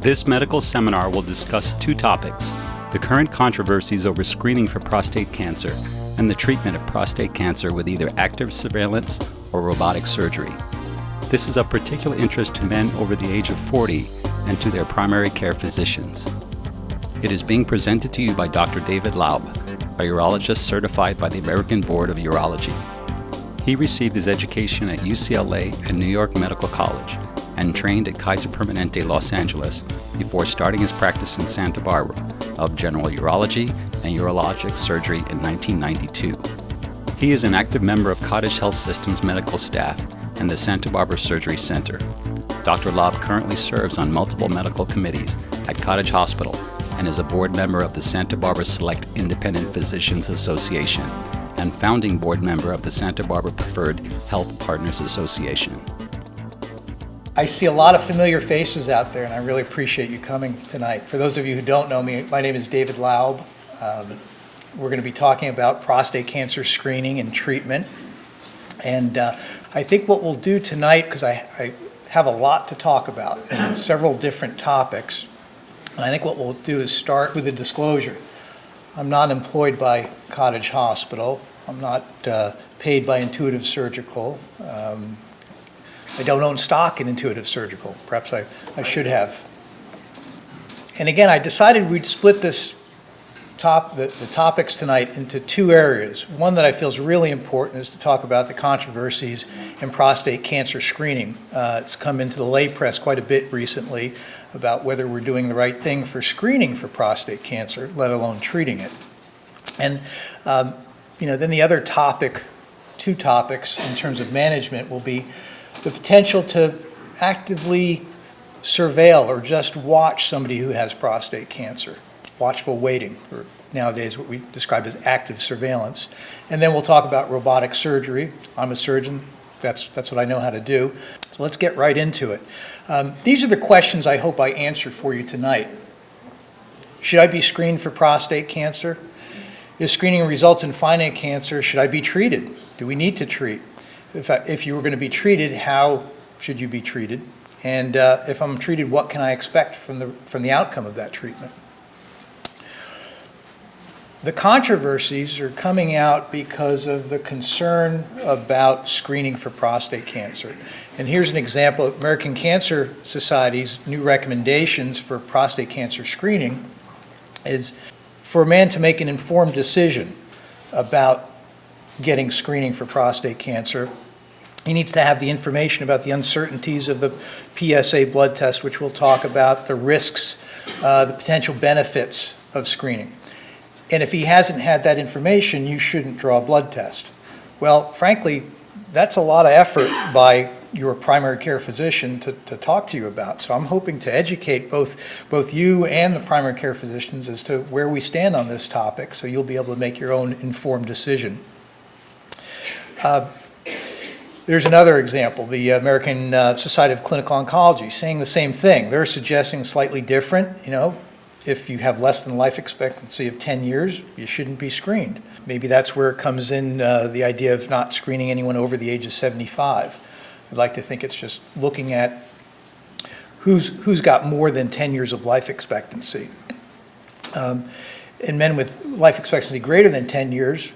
This medical seminar will discuss two topics: the current controversies over screening for prostate cancer and the treatment of prostate cancer with either active surveillance or robotic surgery. This is of particular interest to men over the age of 40 and to their primary care physicians. It is being presented to you by Dr. David Laub, a urologist certified by the American Board of Urology. He received his education at UCLA and New York Medical College and trained at Kaiser Permanente, Los Angeles, before starting his practice in Santa Barbara of general urology and urologic surgery in 1992. He is an active member of Cottage Health System's medical staff and the Santa Barbara Surgery Center. Dr. Laub currently serves on multiple medical committees at Cottage Hospital and is a board member of the Santa Barbara Select Independent Physicians Association and founding board member of the Santa Barbara Preferred Health Partners Association. I see a lot of familiar faces out there, and I really appreciate you coming tonight. For those of you who don't know me, my name is David Laub. We're going to be talking about prostate cancer screening and treatment. And I think what we'll do tonight, because I have a lot to talk about and several different topics, and I think what we'll do is start with a disclosure. I'm not employed by Cottage Hospital. I'm not paid by Intuitive Surgical. I don't own stock in Intuitive Surgical. Perhaps I should have. And again, I decided we'd split the topics tonight into two areas. One that I feel is really important is to talk about the controversies in prostate cancer screening. It's come into the lay press quite a bit recently about whether we're doing the right thing for screening for prostate cancer, let alone treating it. And then the other topic, two topics in terms of management, will be the potential to actively surveil or just watch somebody who has prostate cancer. Watchful waiting, or nowadays what we describe as active surveillance. And then we'll talk about robotic surgery. I'm a surgeon. That's what I know how to do. So let's get right into it. These are the questions I hope I answer for you tonight. Should I be screened for prostate cancer? If screening results in finding cancer, should I be treated? Do we need to treat? If you were going to be treated, how should you be treated? And if I'm treated, what can I expect from the outcome of that treatment? The controversies are coming out because of the concern about screening for prostate cancer. And here's an example of American Cancer Society's new recommendations for prostate cancer screening is for a man to make an informed decision about getting screening for prostate cancer. He needs to have the information about the uncertainties of the PSA blood test, which we'll talk about, the risks, the potential benefits of screening. And if he hasn't had that information, you shouldn't draw a blood test. Well, frankly, that's a lot of effort by your primary care physician to talk to you about. So I'm hoping to educate both you and the primary care physicians as to where we stand on this topic, so you'll be able to make your own informed decision. There's another example, the American Society of Clinical Oncology, saying the same thing. They're suggesting slightly different. If you have less than life expectancy of 10 years, you shouldn't be screened. Maybe that's where it comes in, the idea of not screening anyone over the age of 75. I'd like to think it's just looking at who's got more than 10 years of life expectancy. In men with life expectancy greater than 10 years,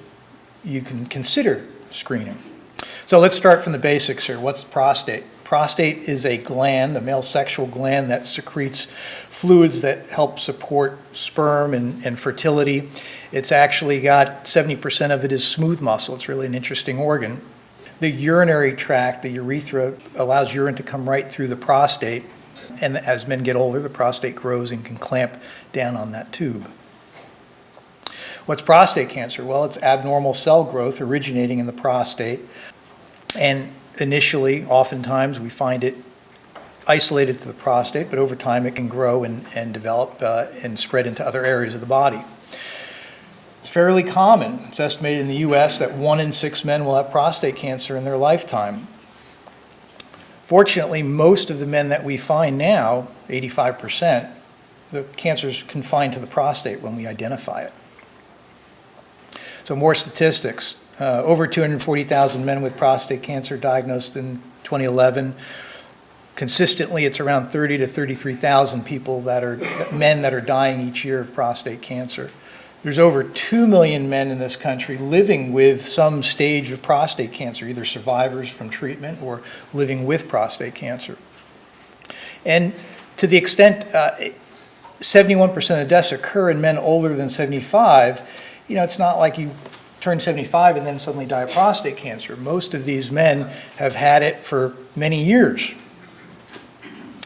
you can consider screening. So let's start from the basics here. What's the prostate? Prostate is a gland, a male sexual gland that secretes fluids that help support sperm and fertility. It's actually got 70% of it is smooth muscle. It's really an interesting organ. The urinary tract, the urethra, allows urine to come right through the prostate. And as men get older, the prostate grows and can clamp down on that tube. What's prostate cancer? Well, it's abnormal cell growth originating in the prostate. And initially, oftentimes, we find it isolated to the prostate, but over time it can grow and develop and spread into other areas of the body. It's fairly common. It's estimated in the U.S. that 1 in 6 men will have prostate cancer in their lifetime. Fortunately, most of the men that we find now, 85%, the cancer is confined to the prostate when we identify it. So more statistics. Over 240,000 men with prostate cancer diagnosed in 2011. Consistently, it's around 30 to 33,000 people men that are dying each year of prostate cancer. There's over 2 million men in this country living with some stage of prostate cancer, either survivors from treatment or living with prostate cancer. And to the extent 71% of the deaths occur in men older than 75, it's not like you turn 75 and then suddenly die of prostate cancer. Most of these men have had it for many years.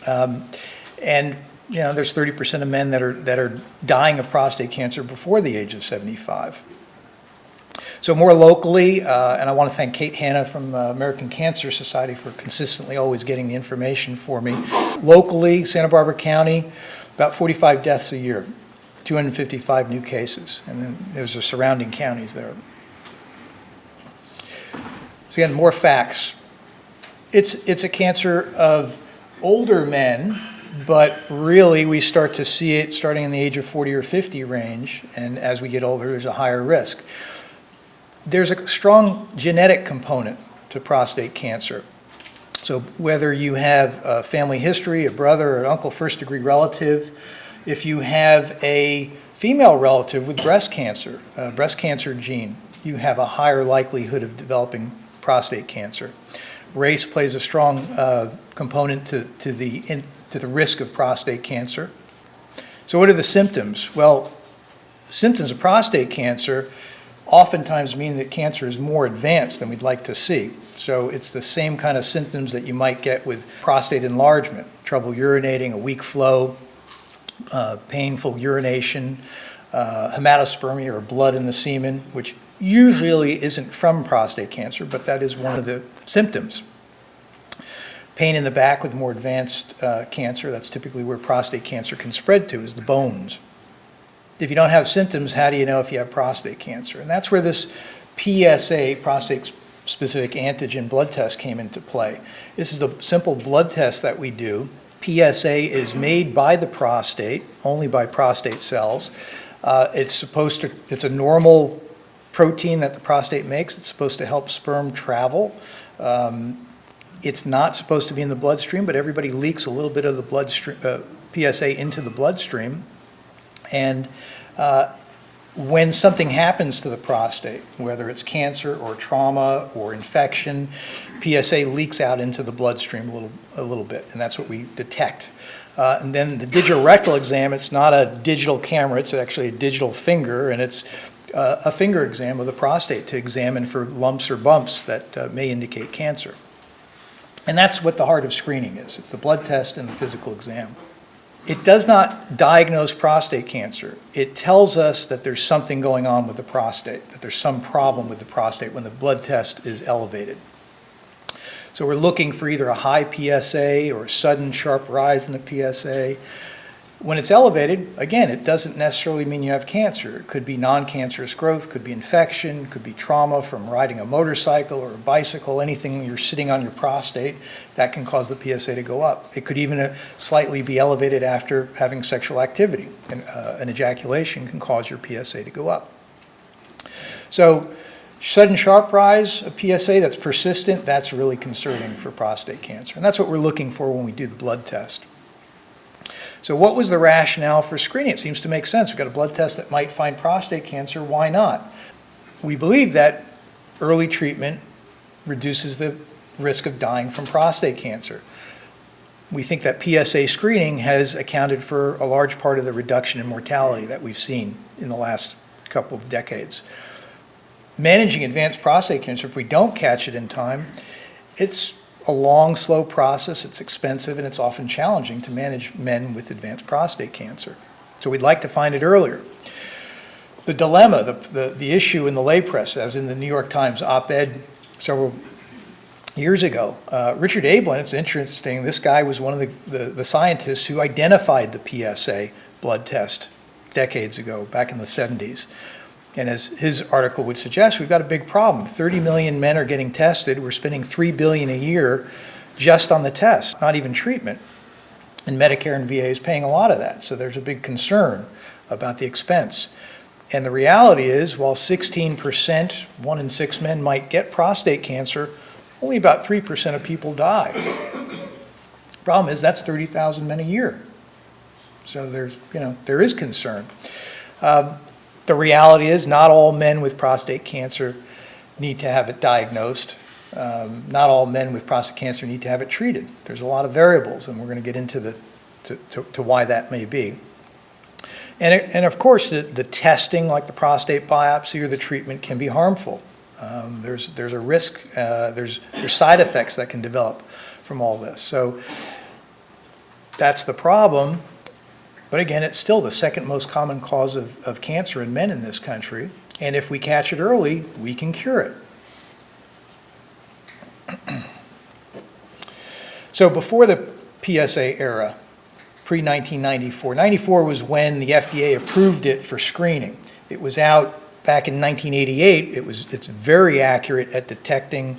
And there's 30% of men that are dying of prostate cancer before the age of 75. So more locally, and I want to thank Kate Hanna from American Cancer Society for consistently always getting the information for me. Locally, Santa Barbara County, about 45 deaths a year, 255 new cases, and then there's the surrounding counties there. So again, more facts. It's a cancer of older men, but really we start to see it starting in the age of 40 or 50 range, and as we get older, there's a higher risk. There's a strong genetic component to prostate cancer. So whether you have a family history, a brother or an uncle, first-degree relative, if you have a female relative with breast cancer, a breast cancer gene, you have a higher likelihood of developing prostate cancer. Race plays a strong component to the risk of prostate cancer. So what are the symptoms? Well, symptoms of prostate cancer oftentimes mean that cancer is more advanced than we'd like to see. So it's the same kind of symptoms that you might get with prostate enlargement: trouble urinating, a weak flow, painful urination, hematospermia or blood in the semen, which usually isn't from prostate cancer, but that is one of the symptoms. Pain in the back with more advanced cancer, that's typically where prostate cancer can spread to, is the bones. If you don't have symptoms, how do you know if you have prostate cancer? And that's where this PSA, prostate-specific antigen blood test, came into play. This is a simple blood test that we do. PSA is made by the prostate, only by prostate cells. It's a normal protein that the prostate makes. It's supposed to help sperm travel. It's not supposed to be in the bloodstream, but everybody leaks a little bit of the bloodstream, PSA into the bloodstream. And when something happens to the prostate, whether it's cancer or trauma or infection, PSA leaks out into the bloodstream a little bit, and that's what we detect. And then the digital rectal exam, it's not a digital camera, it's actually a digital finger, and it's a finger exam of the prostate to examine for lumps or bumps that may indicate cancer. And that's what the heart of screening is. It's the blood test and the physical exam. It does not diagnose prostate cancer. It tells us that there's something going on with the prostate, that there's some problem with the prostate when the blood test is elevated. So we're looking for either a high PSA or a sudden sharp rise in the PSA. When it's elevated, again, it doesn't necessarily mean you have cancer. It could be non-cancerous growth, could be infection, could be trauma from riding a motorcycle or a bicycle, anything you're sitting on your prostate, that can cause the PSA to go up. It could even slightly be elevated after having sexual activity. And, an ejaculation can cause your PSA to go up. So sudden sharp rise of PSA that's persistent, that's really concerning for prostate cancer. And that's what we're looking for when we do the blood test. So what was the rationale for screening? It seems to make sense. We've got a blood test that might find prostate cancer. Why not? We believe that early treatment reduces the risk of dying from prostate cancer. We think that PSA screening has accounted for a large part of the reduction in mortality that we've seen in the last couple of decades. Managing advanced prostate cancer, if we don't catch it in time, it's a long, slow process. It's expensive, and it's often challenging to manage men with advanced prostate cancer. So we'd like to find it earlier. The dilemma, the issue in the lay press, as in the New York Times op-ed several years ago, Richard Ablin, it's interesting, this guy was one of the scientists who identified the PSA blood test decades ago, back in the 70s. And as his article would suggest, we've got a big problem. 30 million men are getting tested. We're spending $3 billion a year just on the test, not even treatment. And Medicare and VA is paying a lot of that. So there's a big concern about the expense. And the reality is, while 16%, 1 in 6 men might get prostate cancer, only about 3% of people die. Problem is, that's 30,000 men a year. So there is concern. The reality is not all men with prostate cancer need to have it diagnosed. Not all men with prostate cancer need to have it treated. There's a lot of variables, and we're going to get into to why that may be. And of course, the testing, like the prostate biopsy or the treatment, can be harmful. There's a risk. There's side effects that can develop from all this. So that's the problem. But again, it's still the second most common cause of cancer in men in this country. And if we catch it early, we can cure it. So before the PSA era, pre-1994, 94 was when the FDA approved it for screening. It was out back in 1988. It's very accurate at detecting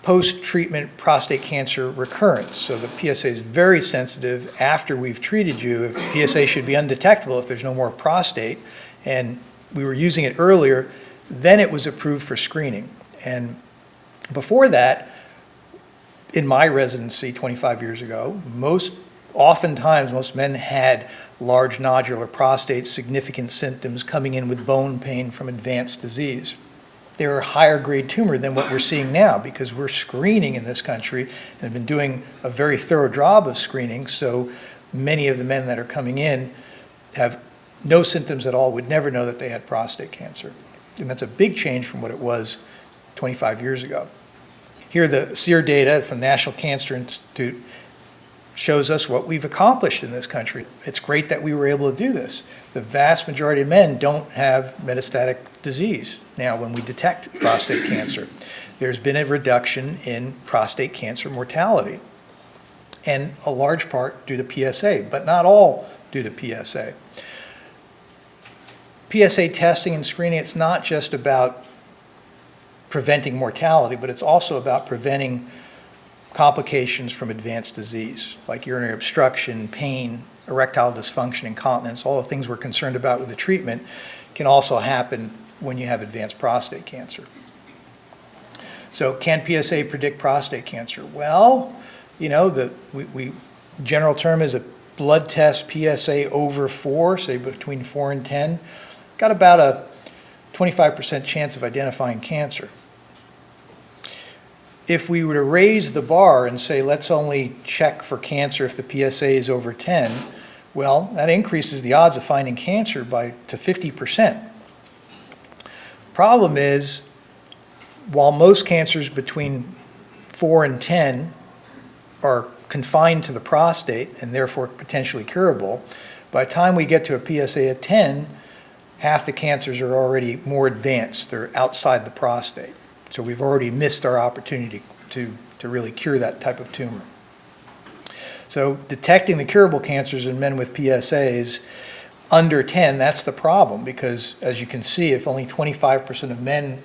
post-treatment prostate cancer recurrence. So the PSA is very sensitive after we've treated you. PSA should be undetectable if there's no more prostate. And we were using it earlier, then it was approved for screening. And before that, in my residency 25 years ago, oftentimes most men had large nodular prostate, significant symptoms coming in with bone pain from advanced disease. They were a higher grade tumor than what we're seeing now because we're screening in this country and have been doing a very thorough job of screening. So many of the men that are coming in have no symptoms at all, would never know that they had prostate cancer. And that's a big change from what it was 25 years ago. Here, the SEER data from the National Cancer Institute shows us what we've accomplished in this country. It's great that we were able to do this. The vast majority of men don't have metastatic disease now when we detect prostate cancer. There's been a reduction in prostate cancer mortality, and a large part due to PSA, but not all due to PSA. PSA testing and screening, it's not just about preventing mortality, but it's also about preventing complications from advanced disease, like urinary obstruction, pain, erectile dysfunction, incontinence. All the things we're concerned about with the treatment can also happen when you have advanced prostate cancer. So can PSA predict prostate cancer? Well, general term is a blood test PSA over 4, say between 4 and 10, got about a 25% chance of identifying cancer. If we were to raise the bar and say, let's only check for cancer if the PSA is over 10, well, that increases the odds of finding cancer to 50%. Problem is, while most cancers between 4 and 10 are confined to the prostate and therefore potentially curable, by the time we get to a PSA of 10, half the cancers are already more advanced. They're outside the prostate. So we've already missed our opportunity to really cure that type of tumor. So detecting the curable cancers in men with PSAs under 10, that's the problem, because as you can see, if only 25% of men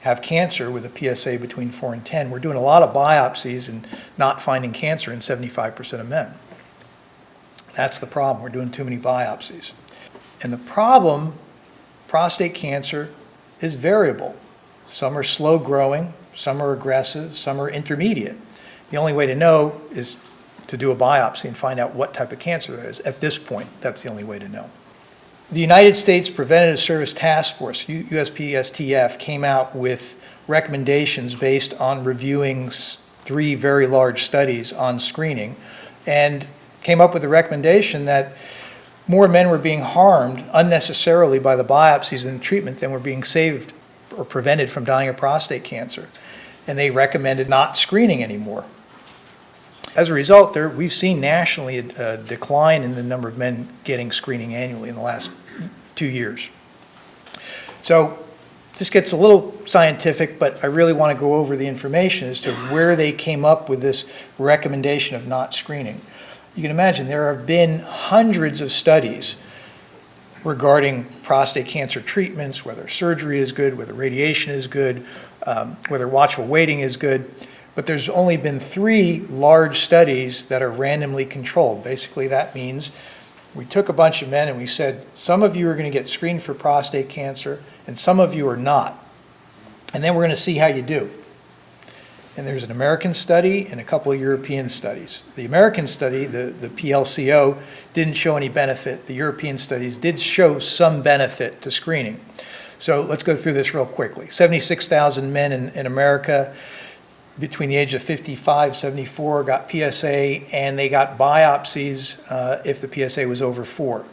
have cancer with a PSA between 4 and 10, we're doing a lot of biopsies and not finding cancer in 75% of men. That's the problem. We're doing too many biopsies. And the problem, prostate cancer is variable. Some are slow growing, some are aggressive, some are intermediate. The only way to know is to do a biopsy and find out what type of cancer there is. At this point, that's the only way to know. The United States Preventative Service Task Force, USPSTF, came out with recommendations based on reviewing 3 very large studies on screening, and came up with a recommendation that more men were being harmed unnecessarily by the biopsies and treatment than were being saved or prevented from dying of prostate cancer. And they recommended not screening anymore. As a result, we've seen nationally a decline in the number of men getting screening annually in the last 2 years. So this gets a little scientific, but I really want to go over the information as to where they came up with this recommendation of not screening. You can imagine there have been hundreds of studies regarding prostate cancer treatments, whether surgery is good, whether radiation is good, whether watchful waiting is good. But there's only been 3 large studies that are randomly controlled. Basically, that means we took a bunch of men and we said, some of you are going to get screened for prostate cancer and some of you are not. And then we're going to see how you do. And there's an American study and a couple of European studies. The American study, the PLCO, didn't show any benefit. The European studies did show some benefit to screening. So let's go through this real quickly. 76,000 men in America between the age of 55, 74 got PSA, and they got biopsies if the PSA was over 4.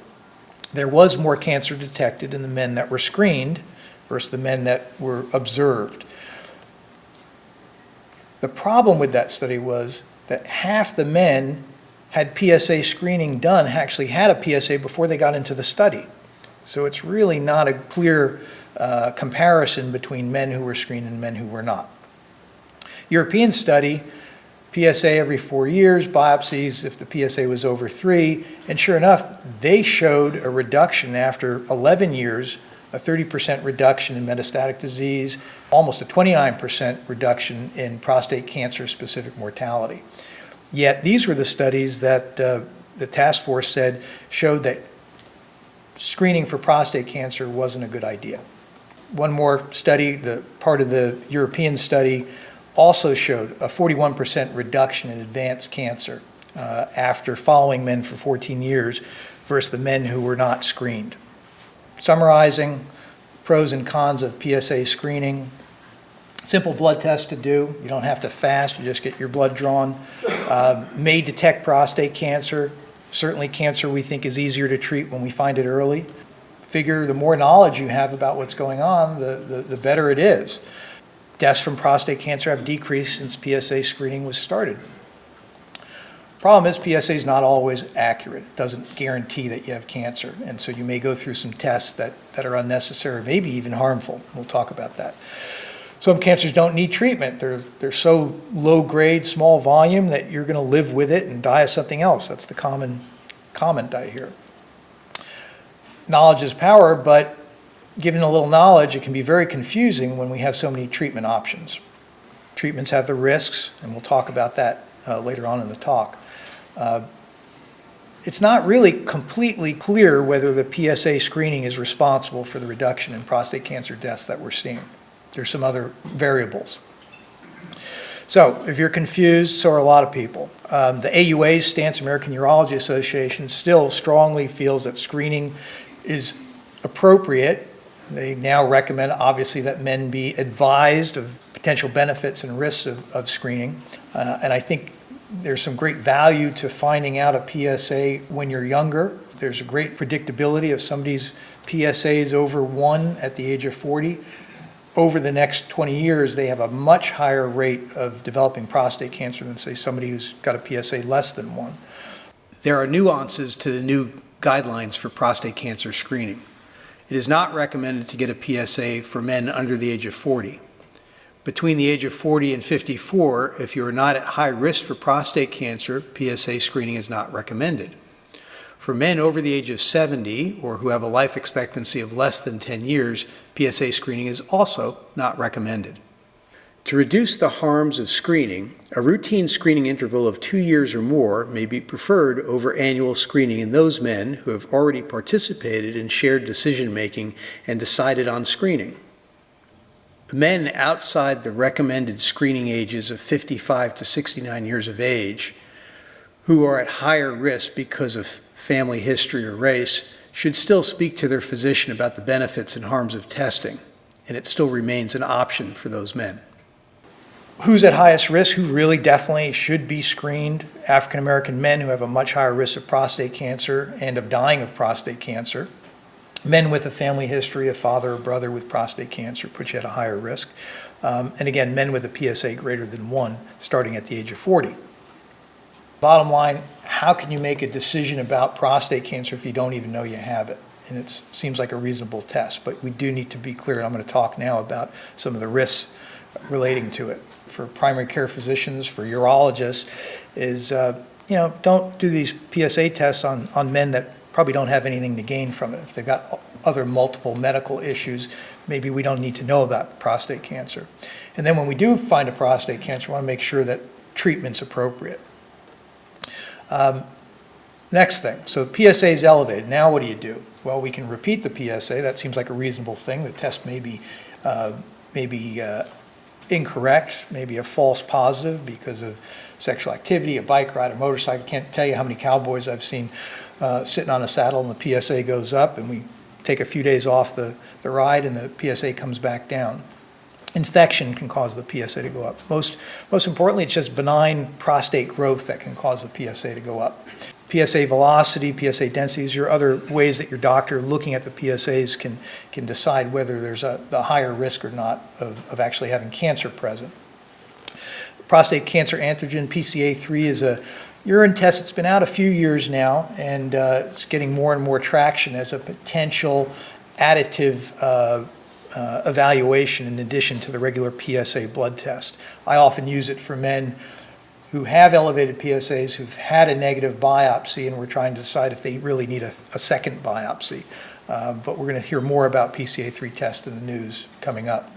There was more cancer detected in the men that were screened versus the men that were observed. The problem with that study was that half the men had PSA screening done, actually had a PSA before they got into the study. So it's really not a clear comparison between men who were screened and men who were not. European study, PSA every 4 years, biopsies if the PSA was over 3, and sure enough, they showed a reduction after 11 years, a 30% reduction in metastatic disease, almost a 29% reduction in prostate cancer-specific mortality. Yet these were the studies that the task force said showed that screening for prostate cancer wasn't a good idea. One more study, the part of the European study, also showed a 41% reduction in advanced cancer after following men for 14 years versus the men who were not screened. Summarizing pros and cons of PSA screening: simple blood test to do. You don't have to fast, you just get your blood drawn. May detect prostate cancer. Certainly cancer we think is easier to treat when we find it early. Figure the more knowledge you have about what's going on, the better it is. Deaths from prostate cancer have decreased since PSA screening was started. Problem is PSA is not always accurate. It doesn't guarantee that you have cancer, and so you may go through some tests that are unnecessary, maybe even harmful. We'll talk about that. Some cancers don't need treatment. They're so low grade, small volume that you're going to live with it and die of something else. That's the common comment I hear. Knowledge is power, but given a little knowledge, it can be very confusing when we have so many treatment options. Treatments have the risks, and we'll talk about that later on in the talk. It's not really completely clear whether the PSA screening is responsible for the reduction in prostate cancer deaths that we're seeing. There's some other variables. So if you're confused, so are a lot of people. The AUA's stance, American Urology Association, still strongly feels that screening is appropriate. They now recommend, obviously, that men be advised of potential benefits and risks of screening. And I think there's some great value to finding out a PSA when you're younger. There's a great predictability of somebody's PSAs over 1 at the age of 40. Over the next 20 years, they have a much higher rate of developing prostate cancer than, say, somebody who's got a PSA less than 1. There are nuances to the new guidelines for prostate cancer screening. It is not recommended to get a PSA for men under the age of 40. Between the age of 40 and 54, if you are not at high risk for prostate cancer, PSA screening is not recommended. For men over the age of 70 or who have a life expectancy of less than 10 years, PSA screening is also not recommended. To reduce the harms of screening, a routine screening interval of 2 years or more may be preferred over annual screening in those men who have already participated in shared decision-making and decided on screening. Men outside the recommended screening ages of 55 to 69 years of age who are at higher risk because of family history or race should still speak to their physician about the benefits and harms of testing, and it still remains an option for those men. Who's at highest risk? Who really definitely should be screened? African American men who have a much higher risk of prostate cancer and of dying of prostate cancer. Men with a family history, a father or brother with prostate cancer puts you at a higher risk. And again, men with a PSA greater than 1 starting at the age of 40. Bottom line, how can you make a decision about prostate cancer if you don't even know you have it? And it seems like a reasonable test, but we do need to be clear, and I'm going to talk now about some of the risks relating to it. For primary care physicians, for urologists, is don't do these PSA tests on men that probably don't have anything to gain from it. If they've got other multiple medical issues, maybe we don't need to know about prostate cancer. And then when we do find a prostate cancer, we want to make sure that treatment's appropriate. Next thing, so the PSA is elevated. Now what do you do? Well, we can repeat the PSA. That seems like a reasonable thing. The test may be incorrect, maybe a false positive because of sexual activity, a bike ride, a motorcycle. Can't tell you how many cowboys I've seen sitting on a saddle and the PSA goes up, and we take a few days off the ride and the PSA comes back down. Infection can cause the PSA to go up. Most importantly, it's just benign prostate growth that can cause the PSA to go up. PSA velocity, PSA densities are other ways that your doctor looking at the PSAs can decide whether there's a higher risk or not of actually having cancer present. Prostate cancer antigen, PCA3, is a urine test that's been out a few years now, and it's getting more and more traction as a potential additive evaluation in addition to the regular PSA blood test. I often use it for men who have elevated PSAs, who've had a negative biopsy, and we're trying to decide if they really need a second biopsy. But we're going to hear more about PCA3 tests in the news coming up.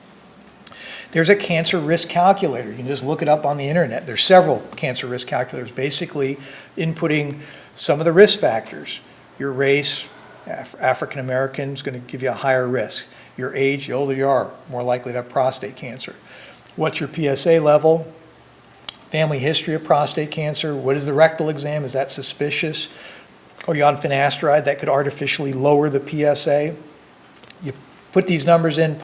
There's a cancer risk calculator. You can just look it up on the internet. There's several cancer risk calculators, basically inputting some of the risk factors. Your race, African American, is going to give you a higher risk. Your age, the older you are, more likely to have prostate cancer. What's your PSA level? Family history of prostate cancer. What is the rectal exam? Is that suspicious? Are you on finasteride that could artificially lower the PSA? You put these numbers in,